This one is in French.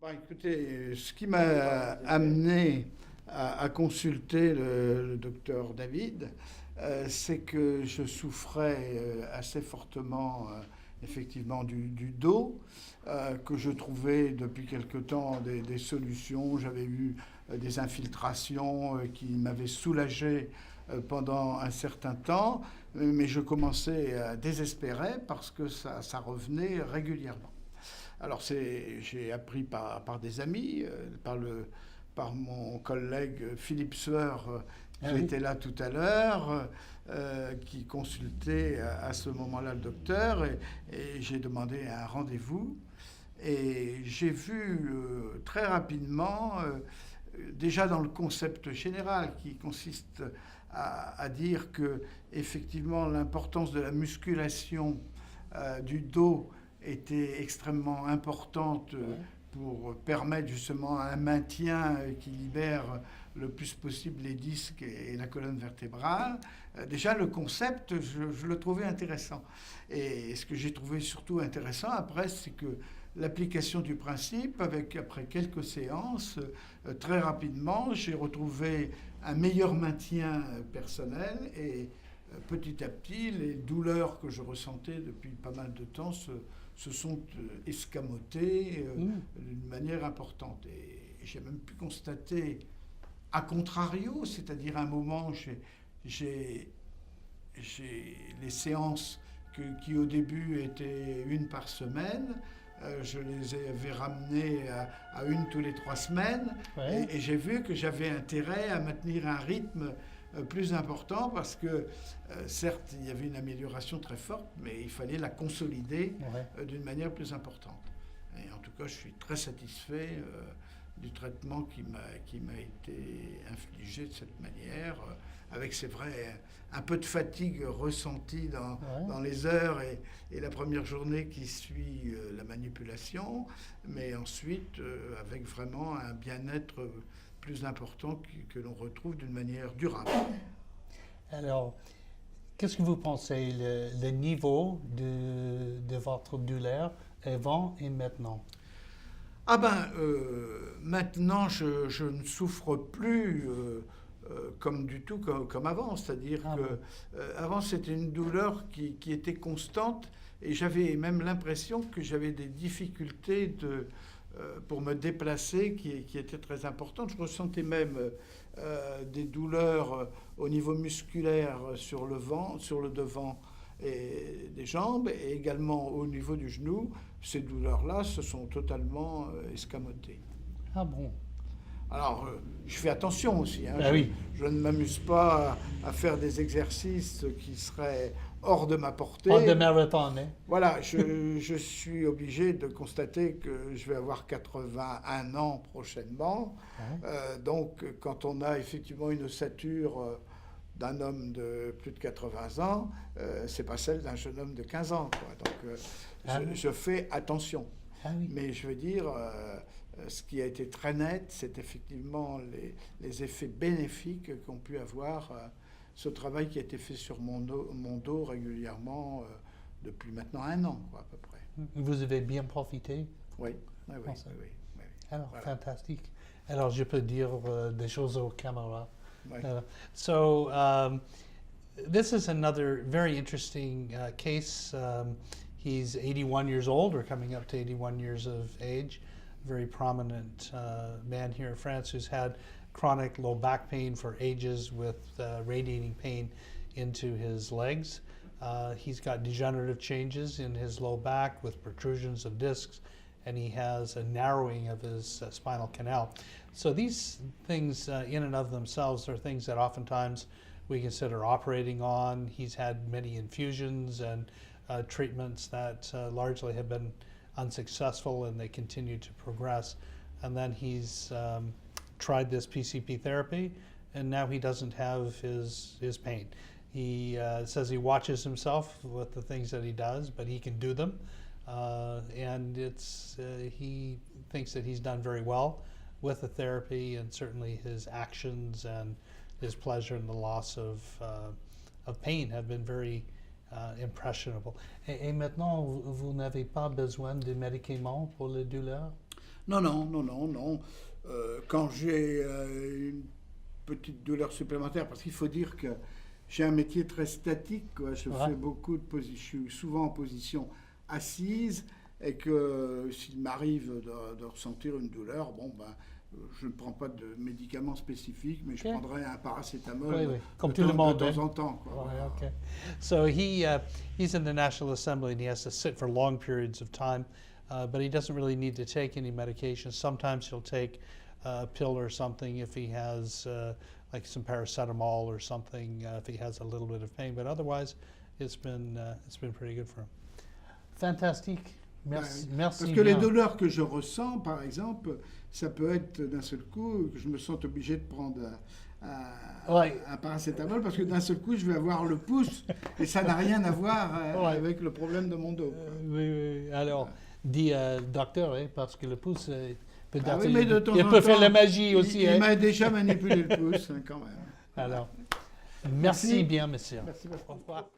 Écoutez, ce qui m'a amené à consulter le docteur David, c'est que je souffrais assez fortement, effectivement, du dos, que je trouvais depuis quelque temps des solutions. J'avais eu des infiltrations qui m'avaient soulagé pendant un certain temps, mais je commençais à désespérer parce que ça revenait régulièrement. Alors j'ai appris par des amis, par mon collègue Philippe Sueur, Ah qui oui. était là tout à l'heure, qui consultait à ce moment-là le docteur, et j'ai demandé un rendez-vous. Et j'ai vu très rapidement, déjà dans le concept général qui consiste à dire que effectivement l'importance de la musculation du dos était extrêmement importante Ouais. pour permettre justement un maintien qui libère le plus possible les disques et la colonne vertébrale. Déjà, le concept, je le trouvais intéressant. Et ce que j'ai trouvé surtout intéressant après, c'est que l'application du principe, après quelques séances, très rapidement, j'ai retrouvé un meilleur maintien personnel et petit à petit, les douleurs que je ressentais depuis pas mal de temps se sont escamotées Mm. d'une manière importante. Et j'ai même pu constater, à contrario, c'est-à-dire à un moment, j'ai les séances qui au début étaient une par semaine, je les avais ramenées à une tous les 3 semaines, Ouais. et j'ai vu que j'avais intérêt à maintenir un rythme plus important parce que certes il y avait une amélioration très forte, mais il fallait la consolider Ouais. d'une manière plus importante. Et en tout cas, je suis très satisfait du traitement qui m'a été infligé de cette manière, avec, c'est vrai, un peu de fatigue ressentie Ouais. dans les heures et la première journée qui suit la manipulation, mais ensuite avec vraiment un bien-être plus important que l'on retrouve d'une manière durable. Alors, qu'est-ce que vous pensez, le niveau de votre douleur avant et maintenant? Maintenant, je ne souffre plus comme du tout comme avant. C'est-à-dire Ah que bon. avant, c'était une douleur qui était constante et j'avais même l'impression que j'avais des difficultés pour me déplacer qui étaient très importantes. Je ressentais même des douleurs au niveau musculaire sur le devant et des jambes, et également au niveau du genou. Ces douleurs-là se sont totalement escamotées. Ah bon. Alors, je fais attention aussi, hein. Ah oui. Je ne m'amuse pas à faire des exercices qui seraient hors de ma Pas de portée. marathon, hein? Voilà, je suis obligé de constater que je vais avoir 81 ans prochainement. Ouais. Donc, quand on a effectivement une ossature d'un homme de plus de 80 ans, c'est pas celle d'un jeune homme de 15 ans, quoi. Donc, Ah oui. je fais attention. Ah oui. Mais je veux dire, ce qui a été très net, c'est effectivement les effets bénéfiques qu'ont pu avoir ce travail qui a été fait sur mon dos régulièrement depuis maintenant un an, quoi, à peu près. Vous avez bien profité? Oui, oui, oui, Comment ça? oui, oui, oui. Alors, Voilà. fantastique. Alors, je peux dire des choses aux caméras. Oui. So, this is another very interesting case. He's 81 years old, or coming up to 81 years of age. Very prominent man here in France who's had chronic low back pain for ages with radiating pain into his legs. He's got degenerative changes in his low back with protrusions of discs, and he has a narrowing of his spinal canal. So these things in and of themselves are things that oftentimes we consider operating on. He's had many infusions and treatments that largely have been unsuccessful, and they continue to progress. And then he's tried this PCP therapy, and now he doesn't have his pain. He says he watches himself with the things that he does, but he can do them. And he thinks that he's done very well with the therapy, and certainly his actions and his pleasure and the loss of pain have been very impressionable. Et maintenant, vous n'avez pas besoin de médicaments pour les douleurs? Non, non, non, non, non. Quand j'ai une petite douleur supplémentaire, parce qu'il faut dire que j'ai un métier très statique, quoi. Je fais beaucoup de positions, je suis souvent en position assise, et que s'il m'arrive de ressentir une douleur, bon, ben, je ne prends pas de médicaments spécifiques, mais je prendrai un paracétamol comme tout le monde, de temps en temps, quoi. Okay. So he's in the National Assembly and he has to sit for long periods of time, but he doesn't really need to take any medication. Sometimes he'll take a pill or something if he has like some paracetamol or something if he has a little bit of pain, but otherwise it's been pretty good for him. Fantastique. Merci. Parce que les douleurs que je ressens, par exemple, ça peut être d'un seul coup que je me sens obligé de prendre un paracétamol parce que d'un seul coup je vais avoir le pouce et ça n'a rien à voir avec le problème de mon dos. Oui. Alors, dit docteur, parce que le pouce, peut-être, mais de temps il en peut temps, faire la magie aussi. Il m'a déjà manipulé le pouce, quand même. Alors, merci bien, monsieur. Merci beaucoup. Au revoir.